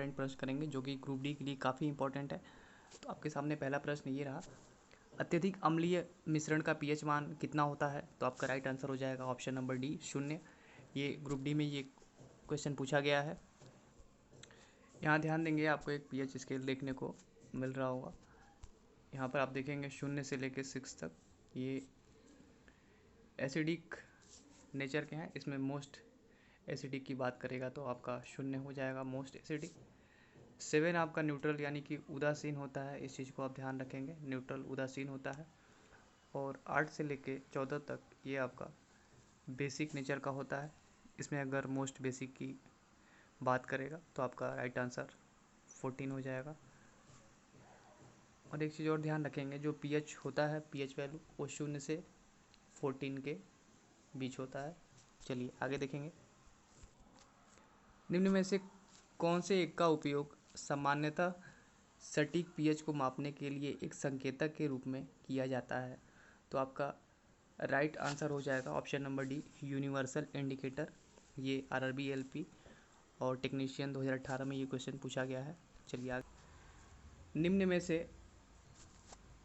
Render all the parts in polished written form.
Important प्रश्न करेंगे जो कि ग्रुप डी के लिए काफ़ी इंपॉर्टेंट है। तो आपके सामने पहला प्रश्न ये रहा, अत्यधिक अम्लीय मिश्रण का पीएच मान कितना होता है? तो आपका राइट आंसर हो जाएगा ऑप्शन नंबर डी 0। ये ग्रुप डी में ये क्वेश्चन पूछा गया है। यहाँ ध्यान देंगे, आपको एक पीएच स्केल देखने को मिल रहा होगा। यहाँ पर आप देखेंगे 0 से लेकर 6 तक ये एसिडिक नेचर के हैं। इसमें मोस्ट एसिडिक की बात करेगा तो आपका 0 हो जाएगा मोस्ट एसिडिक। 7 आपका न्यूट्रल यानी कि उदासीन होता है, इस चीज़ को आप ध्यान रखेंगे, न्यूट्रल उदासीन होता है। और 8 से लेके 14 तक ये आपका बेसिक नेचर का होता है। इसमें अगर मोस्ट बेसिक की बात करेगा तो आपका राइट आंसर 14 हो जाएगा। और एक चीज़ और ध्यान रखेंगे, जो पीएच होता है, पीएच वैल्यू वो 0 से 14 के बीच होता है। चलिए आगे देखेंगे, निम्न में से कौन से एक का उपयोग सामान्यतः सटीक पीएच को मापने के लिए एक संकेतक के रूप में किया जाता है? तो आपका राइट आंसर हो जाएगा option number D universal indicator. ये आरआरबी एलपी और टेक्नीशियन 2018 में ये क्वेश्चन पूछा गया है। चलिए आगे, निम्न में से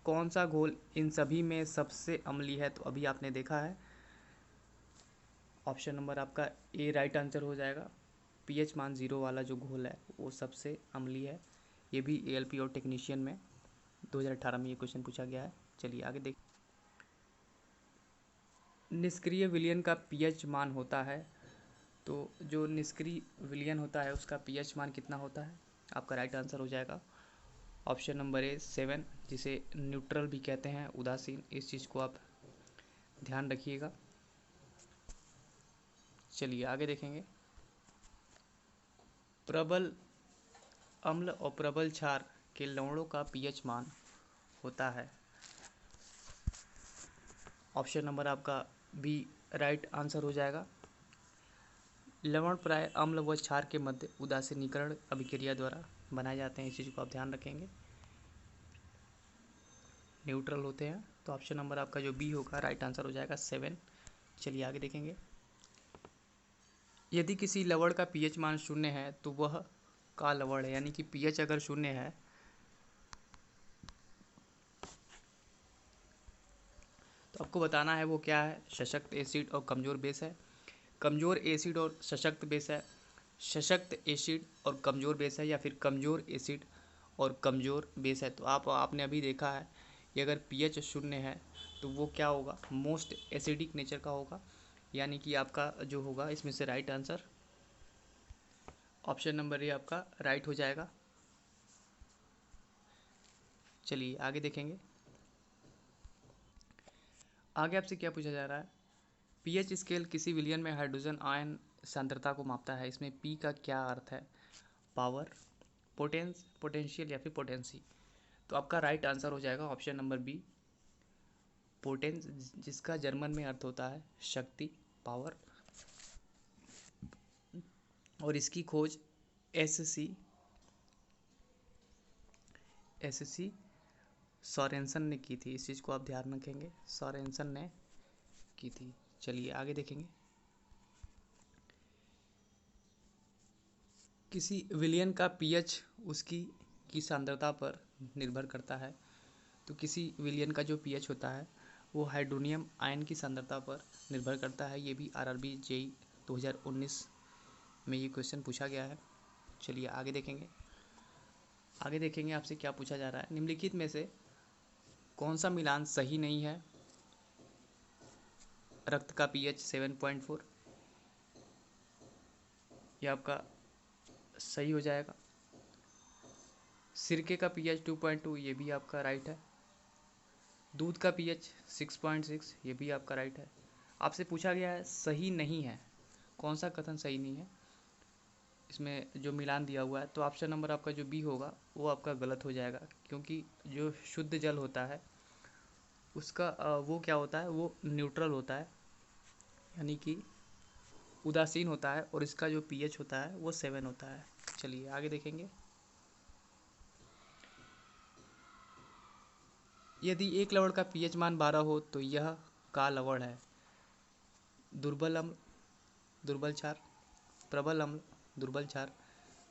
कौन सा घोल इन सभी में सबसे अम्लीय है? तो अभी आपने देखा है, ऑप्शन नंबर आपका ए राइट आंसर हो जाएगा। पीएच मान 0 वाला जो घोल है वो सबसे अम्लीय है। ये भी एएलपी और टेक्नीशियन में 2018 में ये क्वेश्चन पूछा गया है। चलिए आगे देख, निष्क्रिय विलयन का पीएच मान होता है, तो जो निष्क्रिय विलयन होता है उसका पीएच मान कितना होता है? आपका राइट आंसर हो जाएगा ऑप्शन नंबर ए 7, जिसे न्यूट्रल भी कहते हैं, उदासीन। इस चीज़ को आप ध्यान रखिएगा। चलिए आगे देखेंगे, प्रबल अम्ल और प्रबल क्षार के लवणों का पीएच मान होता है। ऑप्शन नंबर आपका बी राइट आंसर हो जाएगा। लवण प्राय अम्ल व क्षार के मध्य उदासीनीकरण अभिक्रिया द्वारा बनाए जाते हैं, इस चीज़ को आप ध्यान रखेंगे, न्यूट्रल होते हैं। तो ऑप्शन नंबर आपका जो बी होगा राइट आंसर हो जाएगा 7। चलिए आगे देखेंगे, यदि किसी लवण का पीएच मान 0 है तो वह का लवण है, यानी कि पीएच अगर 0 है तो आपको बताना है वो क्या है। सशक्त एसिड और कमज़ोर बेस है, कमज़ोर एसिड और सशक्त बेस है, सशक्त एसिड और कमज़ोर बेस है, या फिर कमज़ोर एसिड और कमज़ोर बेस है। तो आपने अभी देखा है कि अगर पीएच 0 है तो वो क्या होगा, मोस्ट एसिडिक नेचर का होगा, यानी कि आपका जो होगा इसमें से right answer option number A आपका राइट हो जाएगा। चलिए आगे देखेंगे, आगे आपसे क्या पूछा जा रहा है, पीएच स्केल किसी विलयन में हाइड्रोजन आयन सांद्रता को मापता है। इसमें पी का क्या अर्थ है, पावर, पोटेंस, पोटेंशियल या फिर पोटेंसी? तो आपका राइट आंसर हो जाएगा ऑप्शन नंबर बी पोटेंस, जिसका जर्मन में अर्थ होता है शक्ति, पावर। और इसकी खोज एससी सोरेनसन ने की थी, इस चीज़ को आप ध्यान रखेंगे, सोरेनसन ने की थी। चलिए आगे देखेंगे, किसी विलयन का पीएच उसकी की सांद्रता पर निर्भर करता है। तो किसी विलयन का जो पीएच होता है वो हाइड्रोनियम आयन की सांद्रता पर निर्भर करता है। ये भी आरआरबी जेई 2019 में ये क्वेश्चन पूछा गया है। चलिए आगे देखेंगे, आगे देखेंगे आपसे क्या पूछा जा रहा है, निम्नलिखित में से कौन सा मिलान सही नहीं है? रक्त का पीएच 7.4 ये आपका सही हो जाएगा। सिरके का पीएच 2.2 ये भी आपका राइट है। दूध का पीएच 6.6 ये भी आपका राइट है। आपसे पूछा गया है सही नहीं है, कौन सा कथन सही नहीं है इसमें जो मिलान दिया हुआ है? तो ऑप्शन नंबर आपका जो बी होगा वो आपका गलत हो जाएगा, क्योंकि जो शुद्ध जल होता है उसका वो क्या होता है, वो न्यूट्रल होता है, यानी कि उदासीन होता है, और इसका जो पीएच होता है वो 7 होता है। चलिए आगे देखेंगे, यदि एक लवण का पीएच मान 12 हो तो यह का लवण है? दुर्बल अम्ल, दुर्बल क्षार, प्रबल अम्ल, दुर्बल क्षार,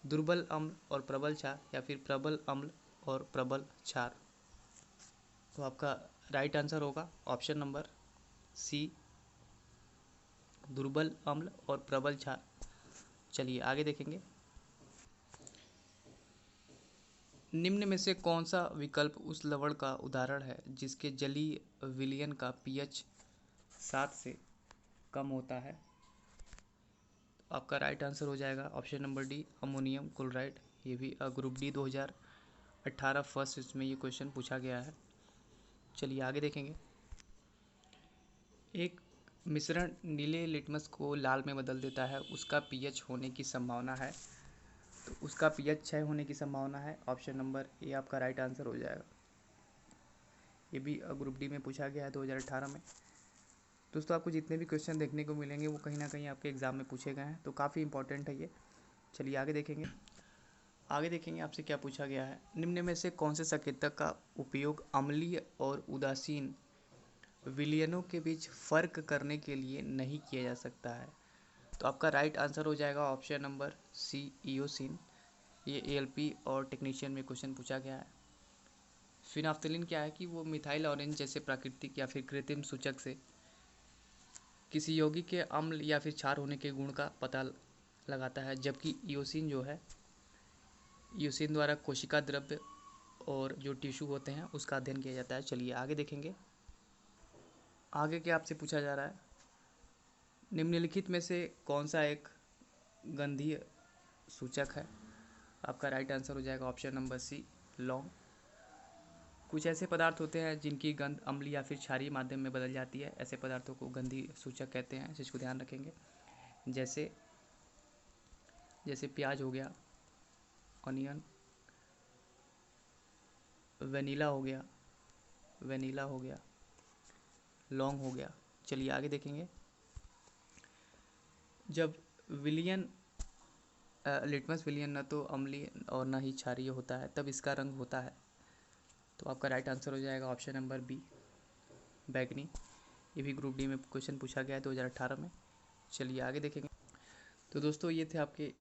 दुर्बल अम्ल और प्रबल क्षार या फिर प्रबल अम्ल और प्रबल क्षार। तो आपका राइट आंसर होगा ऑप्शन नंबर सी, दुर्बल अम्ल और प्रबल क्षार। चलिए आगे देखेंगे। निम्न में से कौन सा विकल्प उस लवण का उदाहरण है जिसके जलीय विलयन का पीएच 7 से कम होता है? आपका राइट आंसर हो जाएगा option number D, ammonium chloride. ये भी ग्रुप डी 2018 फर्स्ट इसमें ये क्वेश्चन पूछा गया है। चलिए आगे देखेंगे। एक मिश्रण नीले लिटमस को लाल में बदल देता है, उसका पीएच होने की संभावना है। तो उसका पीएच 6 होने की संभावना है। ऑप्शन नंबर ए आपका राइट आंसर हो जाएगा। ये भी ग्रुप डी में पूछा गया है 2018 में। दोस्तों आपको जितने भी क्वेश्चन देखने को मिलेंगे वो कहीं ना कहीं आपके एग्जाम में पूछे गए हैं, तो काफ़ी इंपॉर्टेंट है ये। चलिए आगे देखेंगे। आगे देखेंगे आपसे क्या पूछा गया है। निम्न में से कौन से संकेतक का उपयोग अम्लीय और उदासीन विलयनों के बीच फर्क करने के लिए नहीं किया जा सकता है? तो आपका राइट आंसर हो जाएगा ऑप्शन नंबर सी, इयोसिन। ये एएलपी और टेक्नीशियन में क्वेश्चन पूछा गया है। फिनाफ्थलीन क्या है कि वो मिथाइल ऑरेंज जैसे प्राकृतिक या फिर कृत्रिम सूचक से किसी यौगिक के अम्ल या फिर क्षार होने के गुण का पता लगाता है, जबकि इयोसिन जो है, इयोसिन द्वारा कोशिका द्रव्य और जो टिश्यू होते हैं उसका अध्ययन किया जाता है। चलिए आगे देखेंगे। आगे क्या आपसे पूछा जा रहा है। निम्नलिखित में से कौन सा एक गंधीय सूचक है? आपका राइट आंसर हो जाएगा ऑप्शन नंबर सी, लौंग। कुछ ऐसे पदार्थ होते हैं जिनकी गंध अम्लीय या फिर क्षारीय माध्यम में बदल जाती है, ऐसे पदार्थों को गंधीय सूचक कहते हैं, जिसको ध्यान रखेंगे। जैसे प्याज हो गया, ऑनियन, वेनिला हो गया, लौंग हो गया। चलिए आगे देखेंगे। जब विलयन लिटमस विलयन न तो अम्लीय और न ही क्षारीय होता है, तब इसका रंग होता है। तो आपका राइट आंसर हो जाएगा ऑप्शन नंबर बी, बैगनी। ये भी ग्रुप डी में क्वेश्चन पूछा गया है 2018 में। चलिए आगे देखेंगे। तो दोस्तों ये थे आपके